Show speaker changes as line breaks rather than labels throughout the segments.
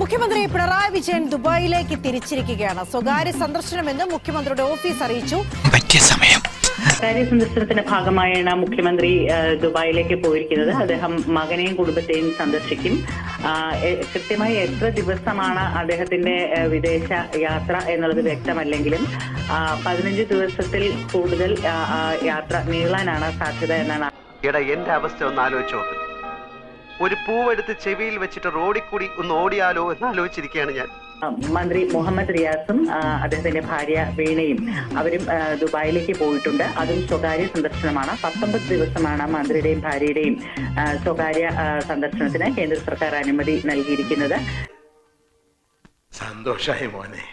മുഖ്യമന്ത്രി പിണറായി വിജയൻ ദുബായിലേക്ക് തിരിച്ചിരിക്കുകയാണ്. സ്വകാര്യ സന്ദർശനമെന്ന് മുഖ്യമന്ത്രിയുടെ ഓഫീസ് അറിയിച്ചു.
സ്വകാര്യ സന്ദർശനത്തിന്റെ ഭാഗമായാണ് മുഖ്യമന്ത്രി ദുബായിലേക്ക് പോയിരിക്കുന്നത്. അദ്ദേഹം മകനെയും കുടുംബത്തെയും സന്ദർശിക്കും. കൃത്യമായി എത്ര ദിവസമാണ് അദ്ദേഹത്തിന്റെ വിദേശ യാത്ര എന്നുള്ളത് വ്യക്തമല്ലെങ്കിലും 15 ദിവസത്തിൽ കൂടുതൽ യാത്ര നീളാനാണ് സാധ്യത എന്നാണ്.
എന്റെ അവസ്ഥ ഒന്ന് ആലോചിച്ച് നോക്ക്. ഒരു പൂവെടുത്ത് ചെവിയിൽ വെച്ചിട്ട് റോഡിൽ കൂടി ഒന്ന് ഓടിയാലോ എന്ന് ആലോചിച്ചിരിക്കുകയാണ് ഞാൻ.
മന്ത്രി മുഹമ്മദ് റിയാസും അദ്ദേഹത്തിന്റെ ഭാര്യ വീണയും അവരും ദുബായിലേക്ക് പോയിട്ടുണ്ട്. അതും സ്വകാര്യ സന്ദർശനമാണ്. 19 ദിവസമാണ് മന്ത്രിയുടെയും ഭാര്യയുടെയും സ്വകാര്യ സന്ദർശനത്തിന് കേന്ദ്ര സർക്കാർ അനുമതി നൽകിയിരിക്കുന്നത്.
സന്തോഷായി മോനെ,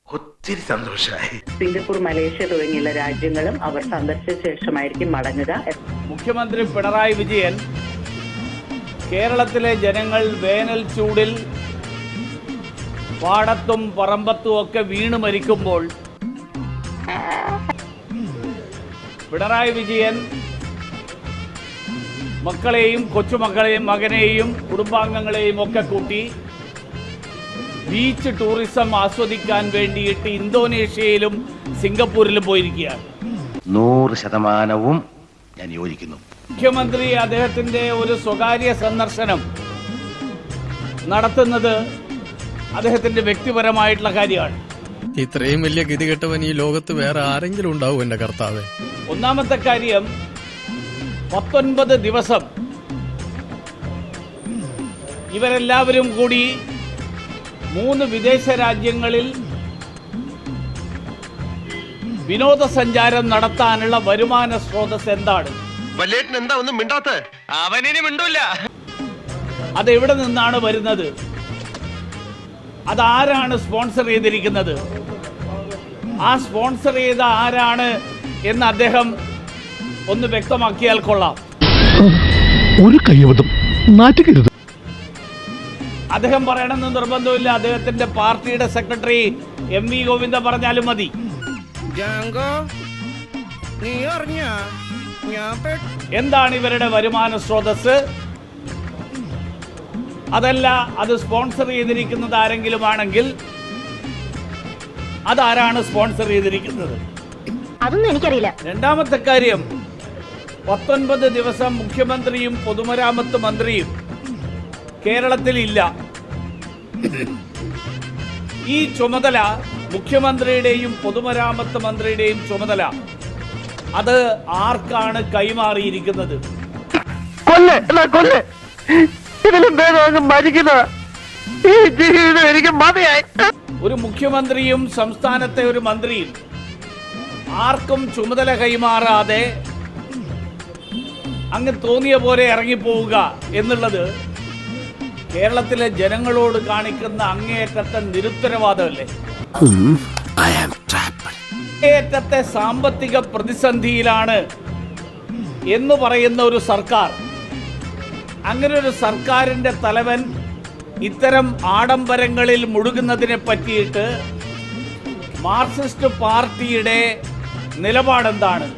ഒത്തിരി സന്തോഷായി.
സിംഗപ്പൂർ, മലേഷ്യ തുടങ്ങിയുള്ള രാജ്യങ്ങളും അവർ സന്ദർശിച്ച ശേഷമായിരിക്കും മടങ്ങുക.
മുഖ്യമന്ത്രി പിണറായി വിജയൻ കേരളത്തിലെ ജനങ്ങൾ വേനൽ ചൂടിൽ പാടത്തും പറമ്പത്തും ഒക്കെ വീണ് മരിക്കുമ്പോൾ പിണറായി വിജയൻ മക്കളെയും കൊച്ചുമക്കളെയും മകനെയും കുടുംബാംഗങ്ങളെയും ഒക്കെ കൂട്ടി ബീച്ച് ടൂറിസം ആസ്വദിക്കാൻ വേണ്ടിയിട്ട് ഇന്തോനേഷ്യയിലും സിംഗപ്പൂരിലും പോയിരിക്കുകയാണ്.
100% ഞാൻ യോജിക്കുന്നു.
മുഖ്യമന്ത്രി അദ്ദേഹത്തിന്റെ ഒരു സ്വകാര്യ സന്ദർശനം നടത്തുന്നത് അദ്ദേഹത്തിന്റെ വ്യക്തിപരമായിട്ടുള്ള കാര്യമാണ്.
ഇത്രയും വലിയ ഗതികെട്ടവൻ ഈ ലോകത്ത് വേറെ ആരെങ്കിലും ഉണ്ടാവും എന്റെ കർത്താവേ?
ഒന്നാമത്തെ കാര്യം, 19 ദിവസം ഇവരെല്ലാവരും കൂടി 3 വിദേശ രാജ്യങ്ങളിൽ വിനോദസഞ്ചാരം നടത്താനുള്ള വരുമാന സ്രോതസ് എന്താണ്?
എന്താ ഒന്നും മിണ്ടാത്ത? അവനിനി മിണ്ടൂല.
അതെവിടെ നിന്നാണ് വരുന്നത്? അതാരാണ് സ്പോൺസർ ചെയ്തിരിക്കുന്നത്? ആ സ്പോൺസർ ചെയ്ത ആരാണ് എന്ന് അദ്ദേഹം ഒന്ന് വ്യക്തമാക്കിയാൽ കൊള്ളാം.
ഒരു കൈവതം നാറ്റുകരുത്.
അദ്ദേഹം പറയണമെന്ന് നിർബന്ധമില്ല. അദ്ദേഹത്തിന്റെ പാർട്ടിയുടെ സെക്രട്ടറി MV ഗോവിന്ദ പറഞ്ഞാലും മതി. എന്താണ് ഇവരുടെ വരുമാന സ്രോതസ്? അതല്ല, അത് സ്പോൺസർ ചെയ്തിരിക്കുന്നത് ആരെങ്കിലും ആണെങ്കിൽ അതാരാണ് സ്പോൺസർ ചെയ്തിരിക്കുന്നത്?
അതൊന്നും എനിക്കറിയില്ല.
രണ്ടാമത്തെ കാര്യം, 19 ദിവസം മുഖ്യമന്ത്രിയും പൊതുമരാമത്ത് മന്ത്രിയും കേരളത്തിൽ ഇല്ല. ഈ ചുമതല, മുഖ്യമന്ത്രിയുടെയും പൊതുമരാമത്ത് മന്ത്രിയുടെയും ചുമതല, അത് ആർക്കാണ് കൈമാറിയിരിക്കുന്നത്? ഒരു മുഖ്യമന്ത്രിയും സംസ്ഥാനത്തെ ഒരു മന്ത്രിയും ആർക്കും ചുമതല കൈമാറാതെ അങ്ങ് തോന്നിയ പോലെ ഇറങ്ങിപ്പോവുക എന്നുള്ളത് കേരളത്തിലെ ജനങ്ങളോട് കാണിക്കുന്ന അങ്ങേയറ്റത്തെ നിരുത്തരവാദമല്ലേ? അങ്ങേയറ്റത്തെ സാമ്പത്തിക പ്രതിസന്ധിയിലാണ് എന്ന് പറയുന്ന ഒരു സർക്കാർ, അങ്ങനെ ഒരു സർക്കാരിന്റെ തലവൻ ഇത്തരം ആഡംബരങ്ങളിൽ മുഴുകുന്നതിനെ പറ്റിയിട്ട് മാർക്സിസ്റ്റ് പാർട്ടിയുടെ നിലപാടെന്താണ്?